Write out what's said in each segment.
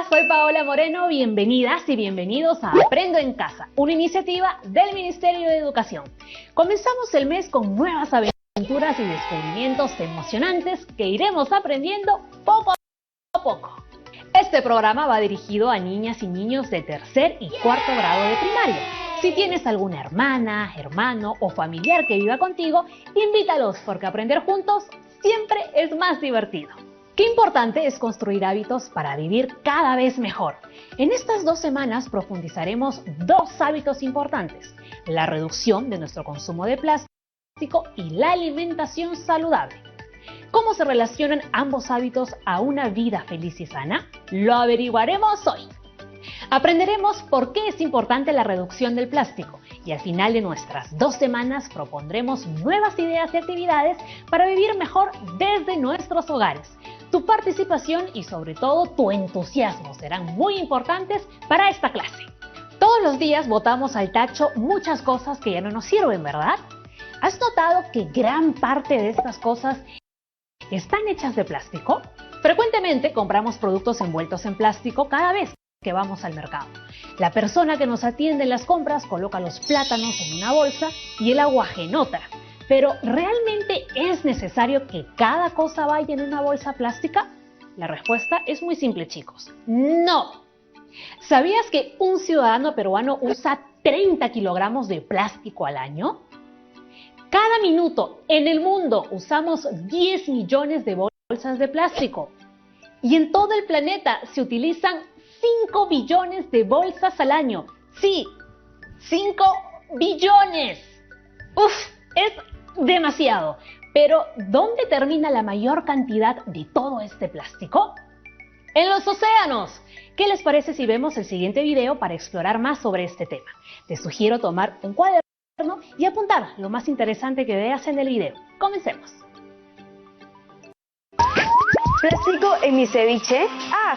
Hola, soy Paola Moreno, bienvenidas y bienvenidos a Aprendo en Casa, una iniciativa del Ministerio de Educación. Comenzamos el mes con nuevas aventuras y descubrimientos emocionantes que iremos aprendiendo poco a poco. Este programa va dirigido a niñas y niños de tercer y cuarto grado de primaria. Si tienes alguna hermana, hermano o familiar que viva contigo, invítalos porque aprender juntos siempre es más divertido. Qué importante es construir hábitos para vivir cada vez mejor. En estas 2 semanas profundizaremos 2 hábitos importantes: la reducción de nuestro consumo de plástico y la alimentación saludable. ¿Cómo se relacionan ambos hábitos a una vida feliz y sana? Lo averiguaremos hoy. Aprenderemos por qué es importante la reducción del plástico y al final de nuestras 2 semanas propondremos nuevas ideas y actividades para vivir mejor desde nuestros hogares. Tu participación y sobre todo tu entusiasmo serán muy importantes para esta clase. Todos los días botamos al tacho muchas cosas que ya no nos sirven, ¿verdad? ¿Has notado que gran parte de estas cosas están hechas de plástico? Frecuentemente compramos productos envueltos en plástico cada vez que vamos al mercado. La persona que nos atiende en las compras coloca los plátanos en una bolsa y el aguaje en otra. Pero ¿realmente es necesario que cada cosa vaya en una bolsa plástica? La respuesta es muy simple, chicos. ¡No! ¿Sabías que un ciudadano peruano usa 30 kilogramos de plástico al año? Cada minuto en el mundo usamos 10 millones de bolsas de plástico. Y en todo el planeta se utilizan 5 billones de bolsas al año. Sí, 5 billones. ¡Uf! Es demasiado. Pero ¿dónde termina la mayor cantidad de todo este plástico? En los océanos. ¿Qué les parece si vemos el siguiente video para explorar más sobre este tema? Te sugiero tomar un cuaderno y apuntar lo más interesante que veas en el video. Comencemos. ¿Plástico en mi ceviche? ¡Ah!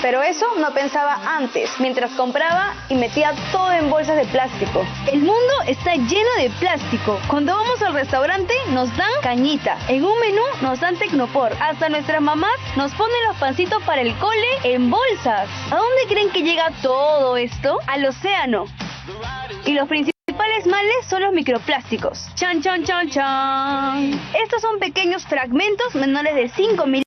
Pero eso no pensaba antes, mientras compraba y metía todo en bolsas de plástico. El mundo está lleno de plástico. Cuando vamos al restaurante nos dan cañita. En un menú nos dan Tecnopor. Hasta nuestras mamás nos ponen los pancitos para el cole en bolsas. ¿A dónde creen que llega todo esto? Al océano. Y los principales males son los microplásticos. ¡Chan, chan, chan, chan! Estos son pequeños fragmentos menores de 5 milímetros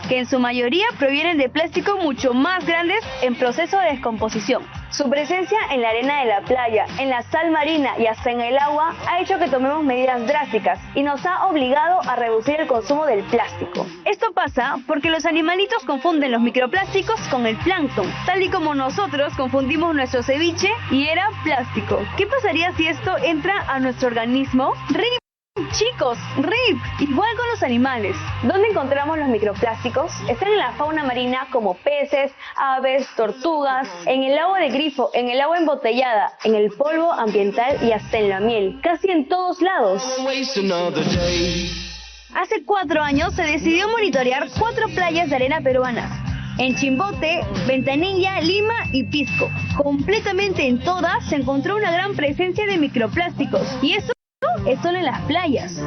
que en su mayoría provienen de plásticos mucho más grandes en proceso de descomposición. Su presencia en la arena de la playa, en la sal marina y hasta en el agua ha hecho que tomemos medidas drásticas y nos ha obligado a reducir el consumo del plástico. Esto pasa porque los animalitos confunden los microplásticos con el plancton, tal y como nosotros confundimos nuestro ceviche y era plástico. ¿Qué pasaría si esto entra a nuestro organismo? Chicos, RIP, igual con los animales. ¿Dónde encontramos los microplásticos? Están en la fauna marina como peces, aves, tortugas, en el agua de grifo, en el agua embotellada, en el polvo ambiental y hasta en la miel. Casi en todos lados. Hace 4 años se decidió monitorear 4 playas de arena peruanas. En Chimbote, Ventanilla, Lima y Pisco. Completamente en todas se encontró una gran presencia de microplásticos. Y eso es solo en las playas.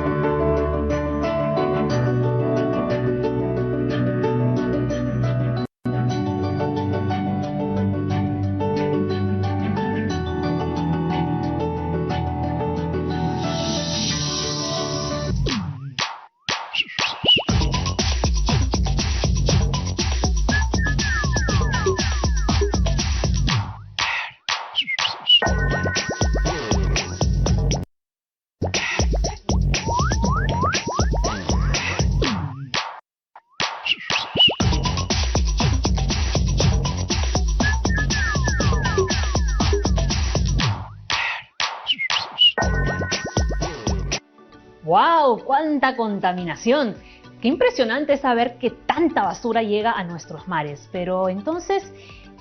¡Wow! ¡Cuánta contaminación! Qué impresionante saber que tanta basura llega a nuestros mares. Pero entonces,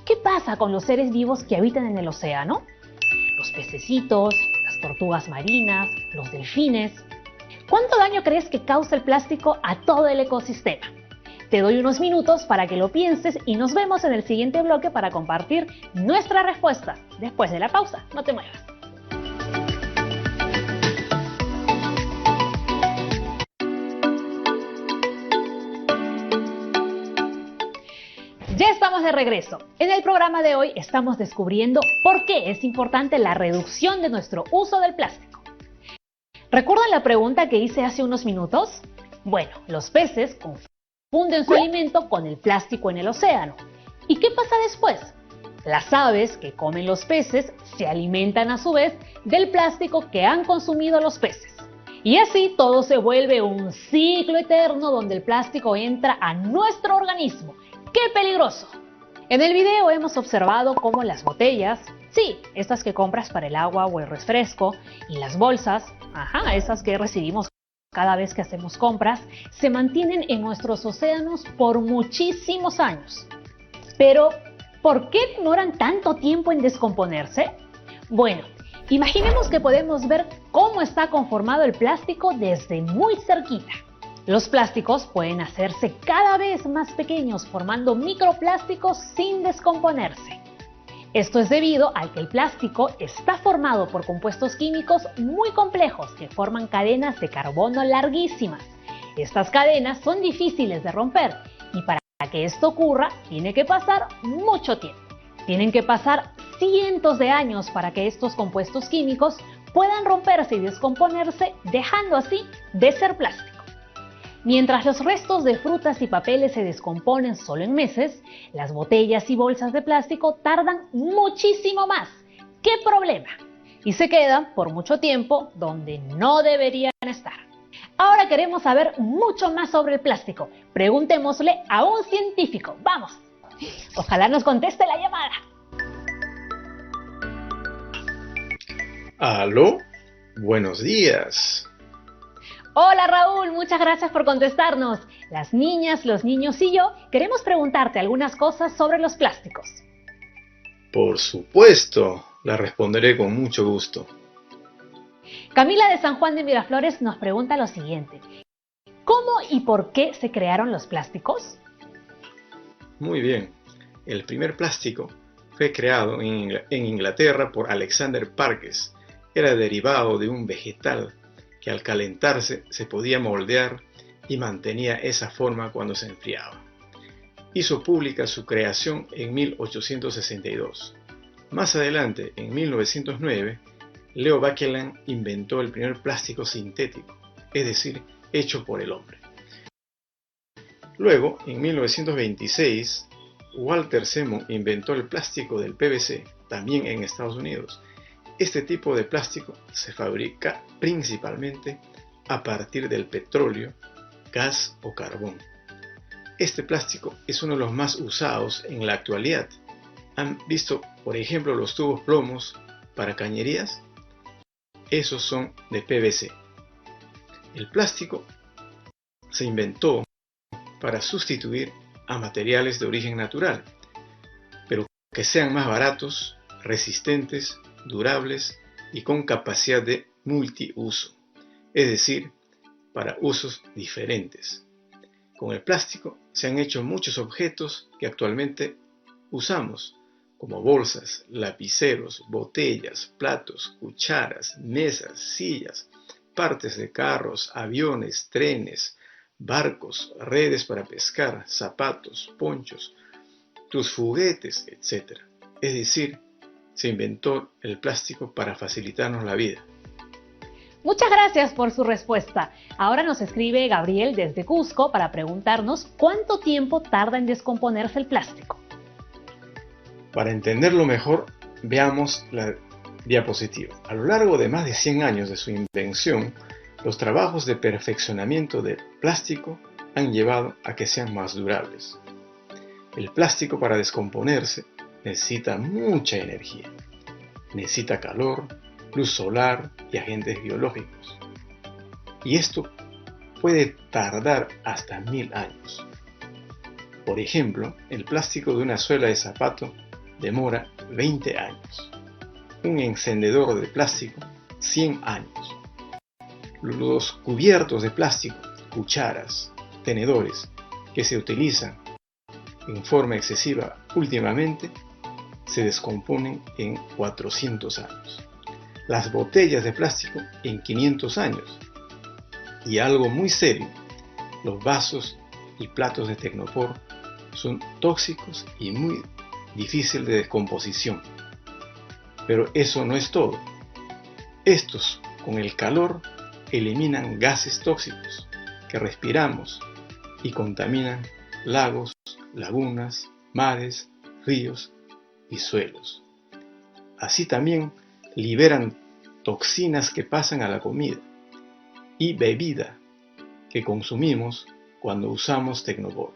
¿qué pasa con los seres vivos que habitan en el océano? Los pececitos, las tortugas marinas, los delfines. ¿Cuánto daño crees que causa el plástico a todo el ecosistema? Te doy unos minutos para que lo pienses y nos vemos en el siguiente bloque para compartir nuestra respuesta. Después de la pausa, no te muevas. Estamos de regreso. En el programa de hoy estamos descubriendo por qué es importante la reducción de nuestro uso del plástico. ¿Recuerdan la pregunta que hice hace unos minutos? Bueno, los peces confunden su alimento con el plástico en el océano. ¿Y qué pasa después? Las aves que comen los peces se alimentan a su vez del plástico que han consumido los peces. Y así todo se vuelve un ciclo eterno donde el plástico entra a nuestro organismo. ¡Qué peligroso! En el video hemos observado cómo las botellas, sí, estas que compras para el agua o el refresco, y las bolsas, esas que recibimos cada vez que hacemos compras, se mantienen en nuestros océanos por muchísimos años. Pero, ¿por qué demoran tanto tiempo en descomponerse? Bueno, imaginemos que podemos ver cómo está conformado el plástico desde muy cerquita. Los plásticos pueden hacerse cada vez más pequeños formando microplásticos sin descomponerse. Esto es debido a que el plástico está formado por compuestos químicos muy complejos que forman cadenas de carbono larguísimas. Estas cadenas son difíciles de romper y para que esto ocurra tiene que pasar mucho tiempo. Tienen que pasar cientos de años para que estos compuestos químicos puedan romperse y descomponerse, dejando así de ser plástico. Mientras los restos de frutas y papeles se descomponen solo en meses, las botellas y bolsas de plástico tardan muchísimo más. ¿Qué problema? Y se quedan por mucho tiempo donde no deberían estar. Ahora queremos saber mucho más sobre el plástico. Preguntémosle a un científico. ¡Vamos! Ojalá nos conteste la llamada. ¿Aló? Buenos días. Hola Raúl, muchas gracias por contestarnos. Las niñas, los niños y yo queremos preguntarte algunas cosas sobre los plásticos. Por supuesto, la responderé con mucho gusto. Camila de San Juan de Miraflores nos pregunta lo siguiente. ¿Cómo y por qué se crearon los plásticos? Muy bien. El primer plástico fue creado en Inglaterra por Alexander Parkes. Era derivado de un vegetal que al calentarse se podía moldear y mantenía esa forma cuando se enfriaba. Hizo pública su creación en 1862. Más adelante, en 1909, Leo Baekeland inventó el primer plástico sintético, es decir, hecho por el hombre. Luego, en 1926, Walter Simon inventó el plástico del PVC, también en Estados Unidos. Este tipo de plástico se fabrica principalmente a partir del petróleo, gas o carbón. Este plástico es uno de los más usados en la actualidad. ¿Han visto, por ejemplo, los tubos plomos para cañerías? Esos son de PVC. El plástico se inventó para sustituir a materiales de origen natural, pero que sean más baratos, resistentes, durables y con capacidad de multiuso, es decir, para usos diferentes. Con el plástico se han hecho muchos objetos que actualmente usamos, como bolsas, lapiceros, botellas, platos, cucharas, mesas, sillas, partes de carros, aviones, trenes, barcos, redes para pescar, zapatos, ponchos, tus juguetes, etc. Es decir, se inventó el plástico para facilitarnos la vida. Muchas gracias por su respuesta. Ahora nos escribe Gabriel desde Cusco para preguntarnos cuánto tiempo tarda en descomponerse el plástico. Para entenderlo mejor, veamos la diapositiva. A lo largo de más de 100 años de su invención, los trabajos de perfeccionamiento del plástico han llevado a que sean más durables. El plástico, para descomponerse, necesita mucha energía. Necesita calor, luz solar y agentes biológicos. Y esto puede tardar hasta 1000 años. Por ejemplo, el plástico de una suela de zapato demora 20 años. Un encendedor de plástico, 100 años. Los cubiertos de plástico, cucharas, tenedores, que se utilizan en forma excesiva últimamente, se descomponen en 400 años. Las botellas de plástico en 500 años. Y algo muy serio, los vasos y platos de Tecnopor son tóxicos y muy difíciles de descomposición. Pero eso no es todo. Estos, con el calor, eliminan gases tóxicos que respiramos y contaminan lagos, lagunas, mares, ríos y suelos. Así también liberan toxinas que pasan a la comida y bebida que consumimos cuando usamos Tecnobor.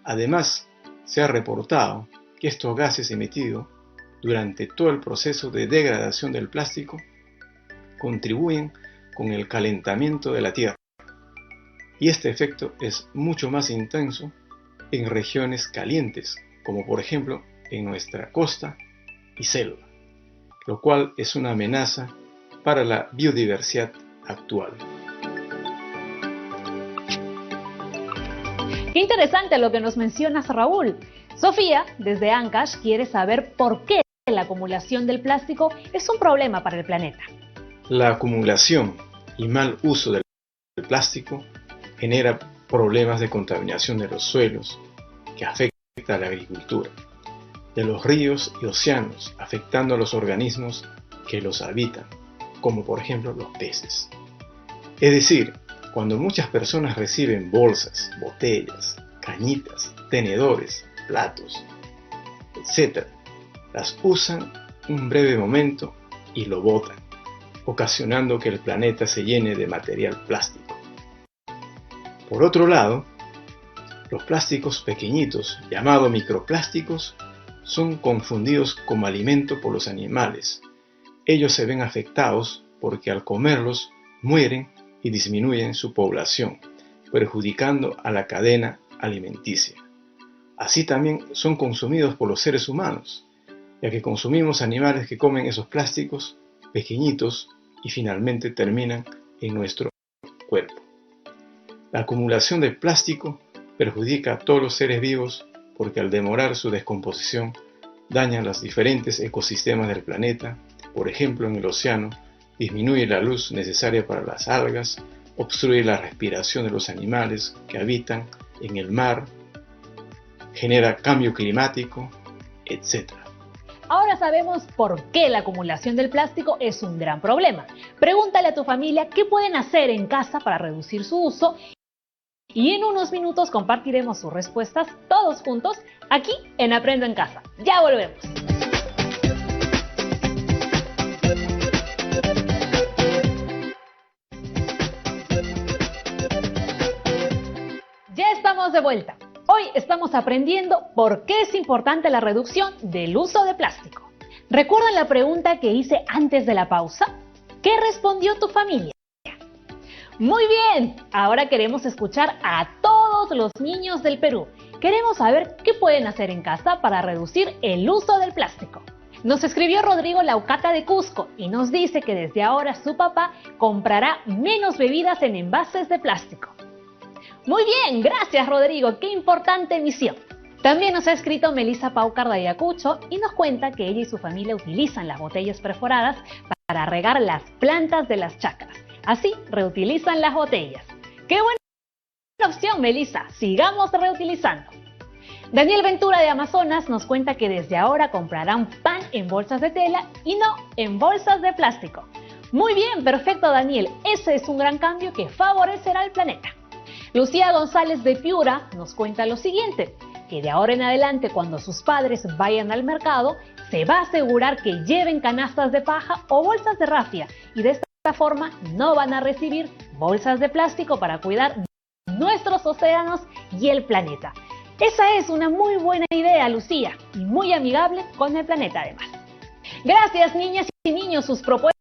Además, se ha reportado que estos gases emitidos durante todo el proceso de degradación del plástico contribuyen con el calentamiento de la Tierra. Y este efecto es mucho más intenso en regiones calientes, como por ejemplo en nuestra costa y selva, lo cual es una amenaza para la biodiversidad actual. Qué interesante lo que nos mencionas, Raúl. Sofía, desde Ancash, quiere saber por qué la acumulación del plástico es un problema para el planeta. La acumulación y mal uso del plástico genera problemas de contaminación de los suelos, que afecta a la agricultura, de los ríos y océanos, afectando a los organismos que los habitan, como por ejemplo los peces. Es decir, cuando muchas personas reciben bolsas, botellas, cañitas, tenedores, platos, etc., las usan un breve momento y lo botan, ocasionando que el planeta se llene de material plástico. Por otro lado, los plásticos pequeñitos, llamados microplásticos, son confundidos como alimento por los animales. Ellos se ven afectados porque al comerlos mueren y disminuyen su población, perjudicando a la cadena alimenticia. Así también son consumidos por los seres humanos, ya que consumimos animales que comen esos plásticos pequeñitos y finalmente terminan en nuestro cuerpo. La acumulación de plástico perjudica a todos los seres vivos porque al demorar su descomposición daña los diferentes ecosistemas del planeta. Por ejemplo, en el océano disminuye la luz necesaria para las algas, obstruye la respiración de los animales que habitan en el mar, genera cambio climático, etc. Ahora sabemos por qué la acumulación del plástico es un gran problema. Pregúntale a tu familia qué pueden hacer en casa para reducir su uso y en unos minutos compartiremos sus respuestas todos juntos aquí en Aprendo en Casa. Ya volvemos. Ya estamos de vuelta. Hoy estamos aprendiendo por qué es importante la reducción del uso de plástico. ¿Recuerdan la pregunta que hice antes de la pausa? ¿Qué respondió tu familia? Muy bien, ahora queremos escuchar a todos los niños del Perú. Queremos saber qué pueden hacer en casa para reducir el uso del plástico. Nos escribió Rodrigo Laucata de Cusco y nos dice que desde ahora su papá comprará menos bebidas en envases de plástico. Muy bien, gracias Rodrigo, qué importante misión. También nos ha escrito Melissa Paucar de Ayacucho y nos cuenta que ella y su familia utilizan las botellas perforadas para regar las plantas de las chacras. Así reutilizan las botellas. ¡Qué buena opción, Melissa! Sigamos reutilizando. Daniel Ventura de Amazonas nos cuenta que desde ahora comprarán pan en bolsas de tela y no en bolsas de plástico. Muy bien, perfecto Daniel, ese es un gran cambio que favorecerá al planeta. Lucía González de Piura nos cuenta lo siguiente, que de ahora en adelante cuando sus padres vayan al mercado, se va a asegurar que lleven canastas de paja o bolsas de rafia y de esta forma no van a recibir bolsas de plástico para cuidar nuestros océanos y el planeta. Esa es una muy buena idea, Lucía, y muy amigable con el planeta además. Gracias, niñas y niños, sus propuestas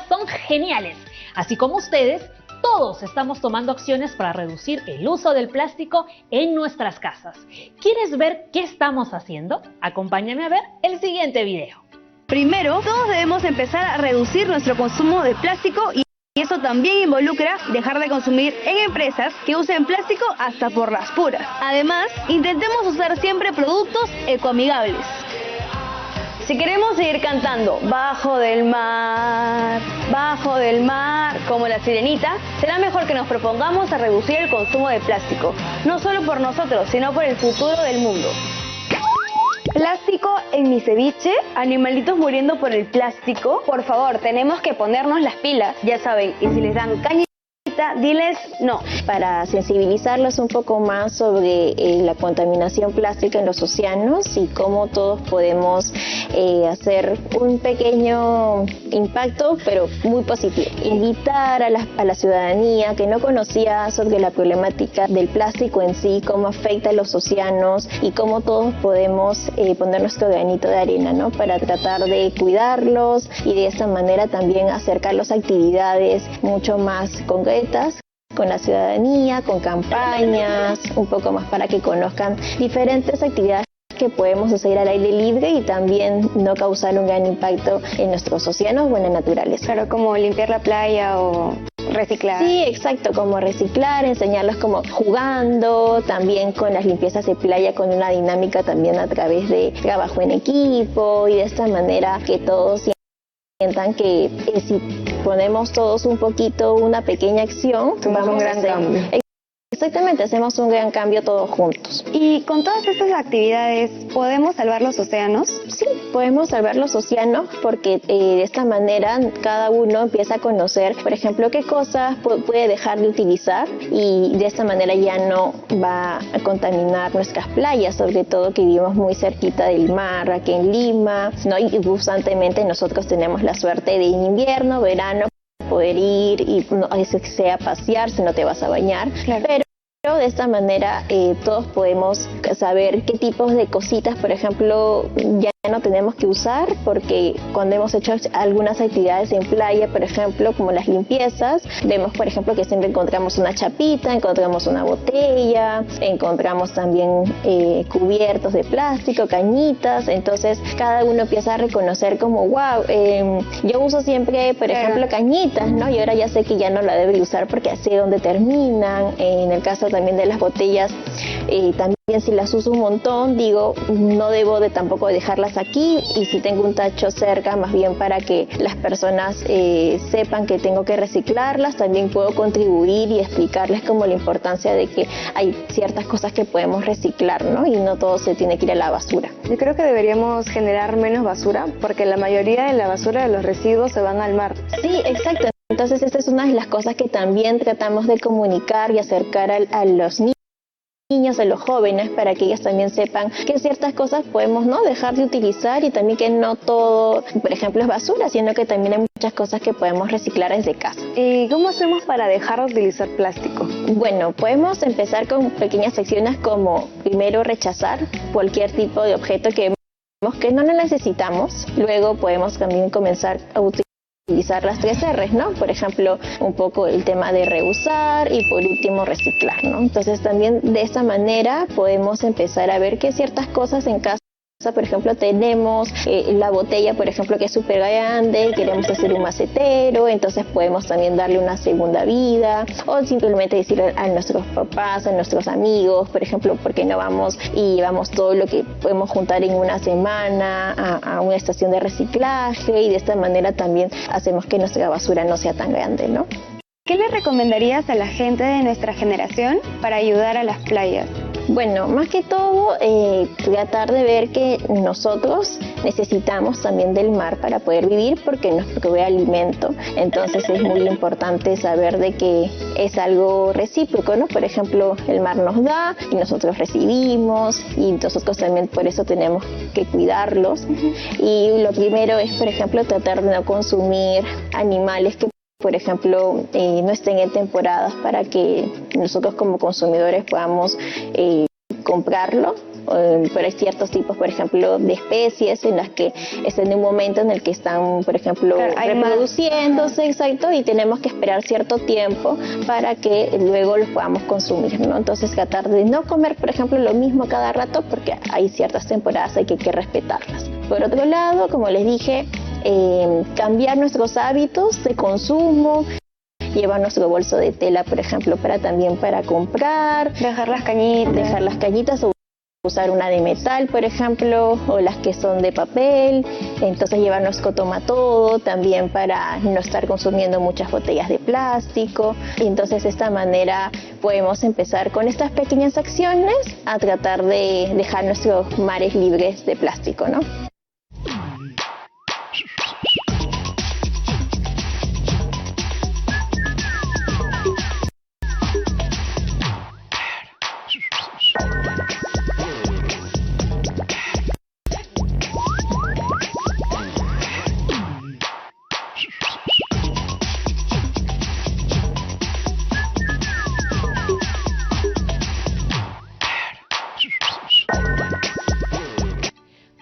son geniales. Así como ustedes, todos estamos tomando acciones para reducir el uso del plástico en nuestras casas. ¿Quieres ver qué estamos haciendo? Acompáñame a ver el siguiente video. Primero, todos debemos empezar a reducir nuestro consumo de plástico y eso también involucra dejar de consumir en empresas que usen plástico hasta por las puras. Además, intentemos usar siempre productos ecoamigables. Si queremos seguir cantando bajo del mar, como la sirenita, será mejor que nos propongamos a reducir el consumo de plástico, no solo por nosotros, sino por el futuro del mundo. ¿Plástico en mi ceviche? ¿Animalitos muriendo por el plástico? Por favor, tenemos que ponernos las pilas, ya saben, y si les dan caña, diles no. Para sensibilizarlos un poco más sobre la contaminación plástica en los océanos y cómo todos podemos hacer un pequeño impacto, pero muy positivo. Invitar a la ciudadanía que no conocía sobre la problemática del plástico en sí, cómo afecta a los océanos y cómo todos podemos poner nuestro granito de arena, ¿no? Para tratar de cuidarlos y de esta manera también acercarlos a actividades mucho más concretas con la ciudadanía, con campañas, un poco más para que conozcan diferentes actividades que podemos hacer al aire libre y también no causar un gran impacto en nuestros océanos o en la naturaleza. Claro, como limpiar la playa o reciclar. Sí, exacto, como reciclar, enseñarlos como jugando, también con las limpiezas de playa con una dinámica también a través de trabajo en equipo y de esta manera que todos sientan que si ponemos todos un poquito, una pequeña acción, vamos a un gran cambio. Exactamente, hacemos un gran cambio todos juntos. Y con todas estas actividades, ¿podemos salvar los océanos? Sí, podemos salvar los océanos porque de esta manera cada uno empieza a conocer, por ejemplo, qué cosas puede dejar de utilizar y de esta manera ya no va a contaminar nuestras playas, sobre todo que vivimos muy cerquita del mar, aquí en Lima, ¿no? Y constantemente nosotros tenemos la suerte de en invierno, verano, poder ir y no sea pasear si no te vas a bañar, claro. Pero de esta manera todos podemos saber qué tipos de cositas, por ejemplo, ya no tenemos que usar, porque cuando hemos hecho algunas actividades en playa, por ejemplo, como las limpiezas, vemos, por ejemplo, que siempre encontramos una chapita, encontramos una botella, encontramos también cubiertos de plástico, cañitas, entonces cada uno empieza a reconocer como, wow, yo uso siempre, por ejemplo, cañitas, ¿no? Y ahora ya sé que ya no la debo usar porque sé dónde terminan. En el caso también de las botellas, también si las uso un montón, digo, no debo de tampoco dejarlas aquí, y si tengo un tacho cerca, más bien para que las personas sepan que tengo que reciclarlas, también puedo contribuir y explicarles como la importancia de que hay ciertas cosas que podemos reciclar, ¿no? Y no todo se tiene que ir a la basura. Yo creo que deberíamos generar menos basura, porque la mayoría de la basura, de los residuos, se van al mar. Sí, exacto. Entonces esta es una de las cosas que también tratamos de comunicar y acercar a los niños, a los jóvenes, para que ellos también sepan que ciertas cosas podemos no dejar de utilizar y también que no todo, por ejemplo, es basura, sino que también hay muchas cosas que podemos reciclar desde casa. ¿Y cómo hacemos para dejar de utilizar plástico? Bueno, podemos empezar con pequeñas acciones como primero rechazar cualquier tipo de objeto que vemos que no lo necesitamos. Luego podemos también comenzar a utilizar las 3 R's, ¿no? Por ejemplo, un poco el tema de reusar y por último reciclar, ¿no? Entonces también de esta manera podemos empezar a ver que ciertas cosas en casa, por ejemplo, tenemos la botella, por ejemplo, que es súper grande, queremos hacer un macetero, entonces podemos también darle una segunda vida, o simplemente decirle a nuestros papás, a nuestros amigos, por ejemplo, ¿por qué no vamos y llevamos todo lo que podemos juntar en una semana a una estación de reciclaje? Y de esta manera también hacemos que nuestra basura no sea tan grande, ¿no? ¿Qué le recomendarías a la gente de nuestra generación para ayudar a las playas? Bueno, más que todo, tratar de ver que nosotros necesitamos también del mar para poder vivir, porque nos provee alimento. Entonces es muy importante saber de que es algo recíproco, ¿no? Por ejemplo, el mar nos da y nosotros recibimos, y nosotros también por eso tenemos que cuidarlos. Y lo primero es, por ejemplo, tratar de no consumir animales que, por ejemplo, no estén en temporadas, para que nosotros como consumidores podamos comprarlo. Pero hay ciertos tipos, por ejemplo, de especies en las que están en un momento en el que están, por ejemplo, reproduciéndose, exacto, y tenemos que esperar cierto tiempo para que luego los podamos consumir, ¿no? Entonces tratar de no comer, por ejemplo, lo mismo cada rato, porque hay ciertas temporadas que hay que respetarlas. Por otro lado, como les dije, cambiar nuestros hábitos de consumo, llevar nuestro bolso de tela, por ejemplo, para comprar, dejar las cañitas o usar una de metal, por ejemplo, o las que son de papel. Entonces llevarnos cotoma todo, también para no estar consumiendo muchas botellas de plástico. Y entonces de esta manera podemos empezar con estas pequeñas acciones a tratar de dejar nuestros mares libres de plástico, ¿no?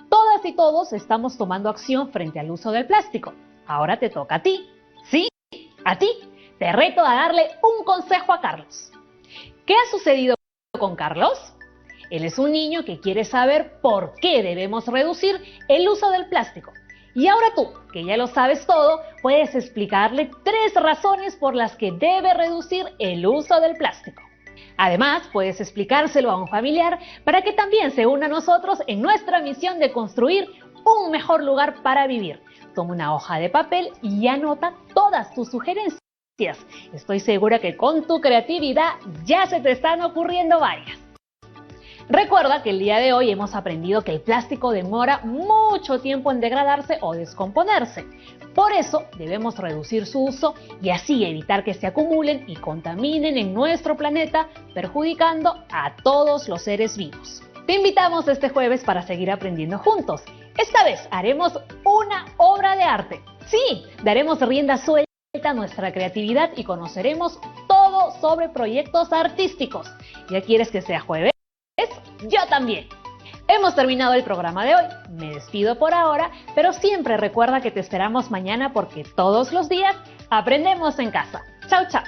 Todas y todos estamos tomando acción frente al uso del plástico. Ahora te toca a ti. ¿Sí? A ti. Te reto a darle un consejo a Carlos. ¿Qué ha sucedido con Carlos? Él es un niño que quiere saber por qué debemos reducir el uso del plástico. Y ahora tú, que ya lo sabes todo, puedes explicarle 3 razones por las que debe reducir el uso del plástico. Además, puedes explicárselo a un familiar para que también se una a nosotros en nuestra misión de construir un mejor lugar para vivir. Toma una hoja de papel y anota todas tus sugerencias. Estoy segura que con tu creatividad ya se te están ocurriendo varias. Recuerda que el día de hoy hemos aprendido que el plástico demora mucho tiempo en degradarse o descomponerse. Por eso debemos reducir su uso y así evitar que se acumulen y contaminen en nuestro planeta, perjudicando a todos los seres vivos. Te invitamos este jueves para seguir aprendiendo juntos. Esta vez haremos una obra de arte. Sí, daremos rienda suelta a nuestra creatividad y conoceremos todo sobre proyectos artísticos. ¿Ya quieres que sea jueves? Yo también. Hemos terminado el programa de hoy. Me despido por ahora, pero siempre recuerda que te esperamos mañana porque todos los días aprendemos en casa. Chao, chao.